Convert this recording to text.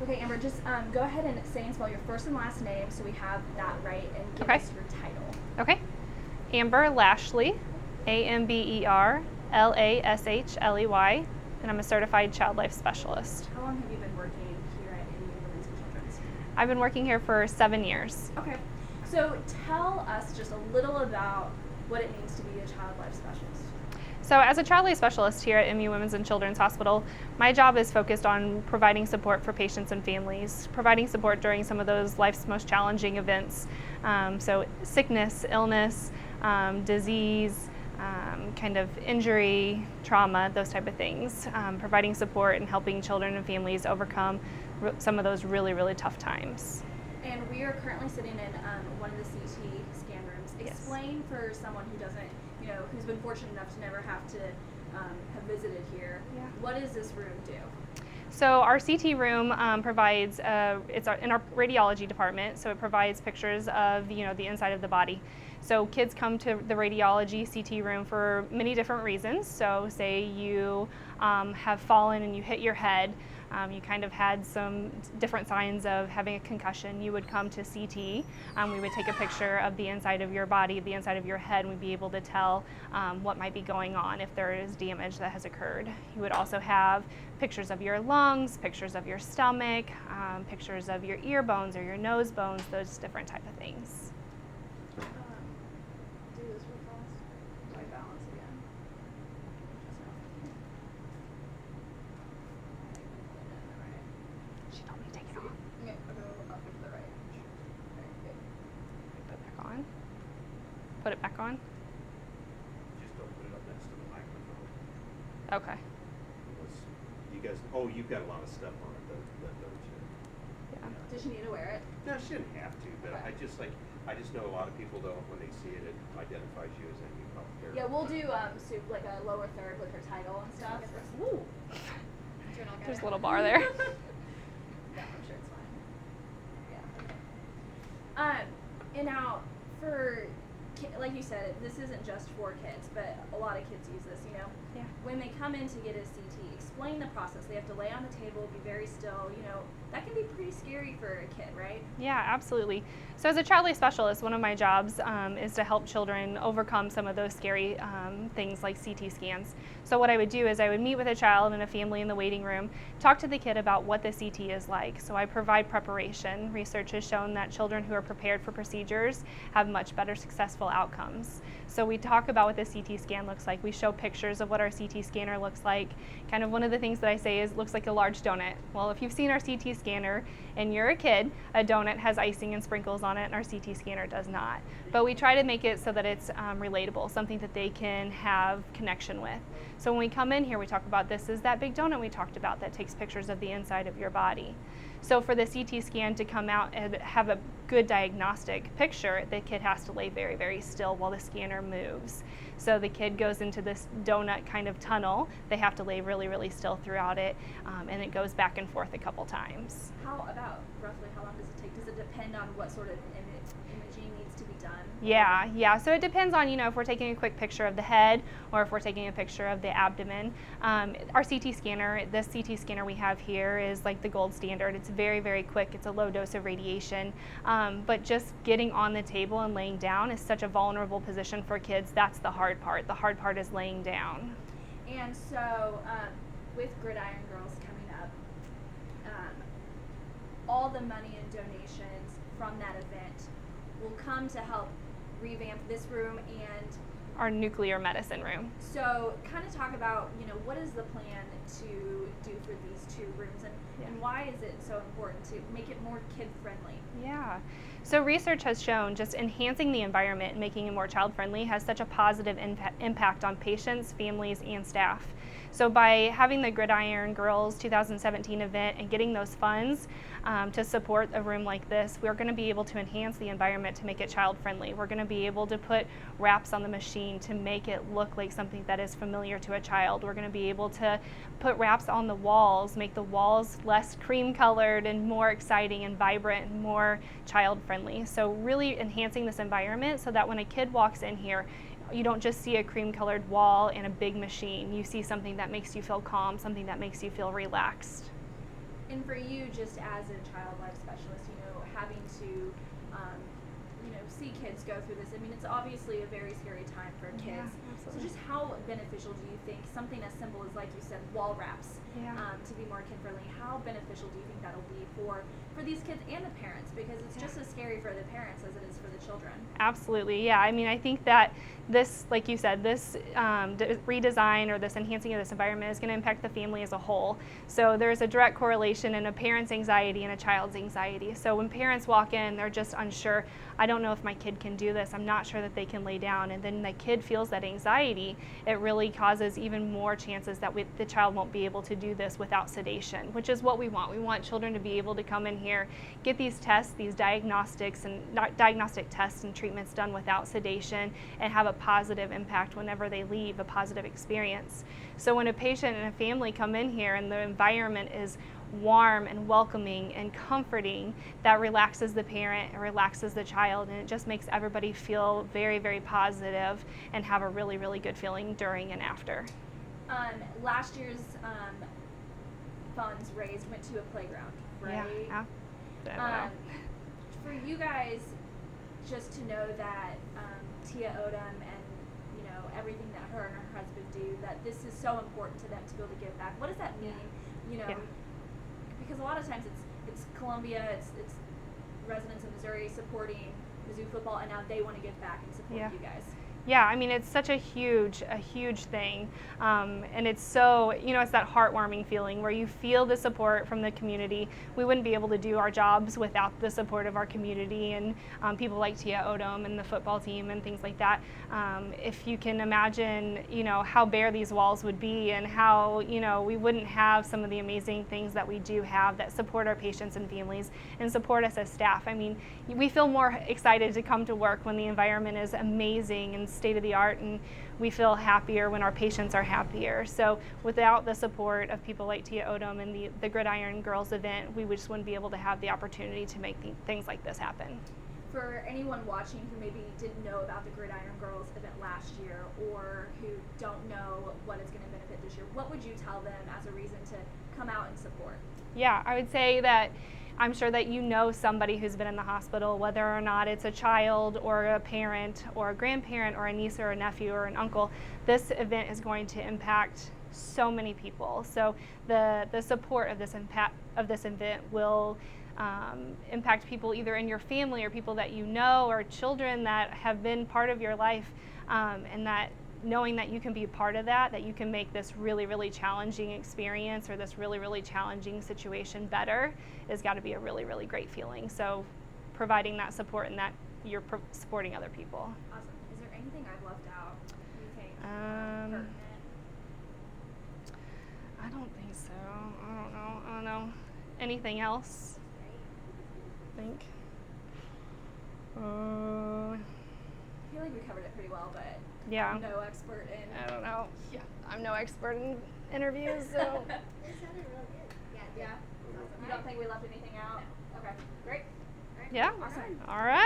Okay, Amber, just go ahead and say and spell your first and last name so we have that right, and give Okay. us your title. Okay. Amber Laschley, Amberlashley, and I'm a certified child life specialist. How long have you been working here at MU Women's and Children's? I've been working here for 7 years. Okay, so tell us just a little about what it means to be a child life specialist. So as a child life specialist here at MU Women's and Children's Hospital, my job is focused on providing support for patients and families, providing support during some of those life's most challenging events. So sickness, illness, disease, kind of injury, trauma, those type of things. Providing support and helping children and families overcome some of those really, really tough times. And we are currently sitting in one of the CT scan rooms. Yes. Explain for someone who doesn't, who's been fortunate enough to never have to have visited here, what does this room do? So our CT room provides, it's in our radiology department, so it provides pictures of the inside of the body. So kids come to the radiology CT room for many different reasons. So say you have fallen and you hit your head, you kind of had some different signs of having a concussion, you would come to CT. We would take a picture of the inside of your body, the inside of your head, and we'd be able to tell what might be going on if there is damage that has occurred. You would also have pictures of your lungs, pictures of your stomach, pictures of your ear bones or your nose bones, those different type of things. Do this real fast. Do I balance again? She told me to take it off. Okay, I'll go up to the right. Okay, good. Put it back on. Put it back on. Just don't put it up next to the microphone. Okay. You guys, you've got a lot of stuff on it, don't you? Yeah. Does she need to wear it? No, she shouldn't have to, but Okay. I just know a lot of people don't, when they see it, it identifies you as MU healthcare. Yeah, we'll do like a lower third with her title and stuff. Ooh. There's a little bar there. Yeah, I'm sure it's fine. Yeah. And now for, like you said, this isn't just for kids, but a lot of kids use this. Yeah. When they come in to get a CT, explain the process. They have to lay on the table, be very still. That can be pretty scary for a kid, right? Yeah, absolutely. So as a child life specialist, one of my jobs is to help children overcome some of those scary things like CT scans. So what I would do is I would meet with a child and a family in the waiting room, talk to the kid about what the CT is like. So I provide preparation. Research has shown that children who are prepared for procedures have much better successful outcomes. So we talk about what the CT scan looks like. We show pictures of what our CT scanner looks like. Kind of one of the things that I say is it looks like a large donut. Well, if you've seen our CT scanner and you're a kid, a donut has icing and sprinkles on it and our CT scanner does not. But we try to make it so that it's relatable, something that they can have connection with. So when we come in here, we talk about this is that big donut we talked about that takes pictures of the inside of your body. So for the CT scan to come out and have a good diagnostic picture, the kid has to lay very, very still while the scanner moves. So the kid goes into this donut kind of tunnel. They have to lay really, really still throughout it, and it goes back and forth a couple times. How about roughly how long does it take? Does it depend on what sort of imaging needs to be done? Yeah. So it depends on, if we're taking a quick picture of the head or if we're taking a picture of the abdomen. Our CT scanner, this CT scanner we have here is like the gold standard. It's very, very quick. It's a low dose of radiation. But just getting on the table and laying down is such a vulnerable position for kids. That's the hard part. The hard part is laying down. And so with Gridiron Girls coming up, all the money and donations from that event will come to help revamp this room and our nuclear medicine room. So kind of talk about, what is the plan to do for these two rooms and why is it so important to make it more kid friendly? Yeah. So research has shown just enhancing the environment and making it more child friendly has such a positive impact on patients, families, and staff. So by having the Gridiron Girls 2017 event and getting those funds to support a room like this, we're going to be able to enhance the environment to make it child friendly. We're going to be able to put wraps on the machine to make it look like something that is familiar to a child. We're going to be able to put wraps on the walls, make the walls less cream colored and more exciting and vibrant and more child friendly. So really enhancing this environment so that when a kid walks in here, you don't just see a cream-colored wall and a big machine. You see something that makes you feel calm, something that makes you feel relaxed. And for for you, just as a child life specialist, having to, see kids go through this. I mean, it's obviously a very scary time for kids. Yeah, absolutely. So just how beneficial do you think something as simple as, like you said, wall wraps, to be more kid friendly? How beneficial do you think that'll be for these kids and the parents? Because it's just as scary for the parents as it is for the children. Absolutely, yeah. I mean, I think that this, like you said, this redesign or this enhancing of this environment is going to impact the family as a whole. So there's a direct correlation in a parent's anxiety and a child's anxiety. So when parents walk in, they're just unsure. I don't know if my kid can do this. I'm not sure that they can lay down. And then the kid feels that anxiety. It really causes even more chances that the child won't be able to do this without sedation, which is what we want. We want children to be able to come in here, get these tests, these diagnostic tests and treatments done without sedation, and have a positive impact whenever they leave, a positive experience. So when a patient and a family come in here and the environment is warm and welcoming and comforting, that relaxes the parent and relaxes the child, and it just makes everybody feel very, very positive and have a really, really good feeling during and after. Last year's funds raised went to a playground, right? Yeah. For you guys, just to know that Tia Odom and everything that her and her husband do, that this is so important to them to be able to give back. What does that mean? Because a lot of times it's Columbia, it's residents of Missouri supporting Mizzou football, and now they want to give back and support you guys. Yeah, I mean, it's such a huge thing, and it's so, it's that heartwarming feeling where you feel the support from the community. We wouldn't be able to do our jobs without the support of our community and people like Tia Odom and the football team and things like that. If you can imagine, how bare these walls would be and how, we wouldn't have some of the amazing things that we do have that support our patients and families and support us as staff. I mean, we feel more excited to come to work when the environment is amazing and state of the art, and we feel happier when our patients are happier. So without the support of people like Tia Odom and the Gridiron Girls event, we just wouldn't be able to have the opportunity to make things like this happen. For anyone watching who maybe didn't know about the Gridiron Girls event last year, or who don't know what is going to benefit this year, what would you tell them as a reason to come out and support? Yeah, I would say that I'm sure that somebody who's been in the hospital, whether or not it's a child or a parent or a grandparent or a niece or a nephew or an uncle. This event is going to impact so many people. So the support of this event will impact people either in your family or people that you know, or children that have been part of your life, and that knowing that you can be a part of that you can make this really, really challenging experience or this really, really challenging situation better has got to be a really, really great feeling. So providing that support and that you're supporting other people. Awesome. Is there anything I've left out you think pertinent? I don't think so. I don't know. Anything else? I think. I feel like we covered it pretty well, but I'm no expert in. I don't know. Yeah, I'm no expert in interviews, so. It sounded real good. Yeah. You don't think we left anything out? No. Okay. Great. Yeah. Awesome. All right.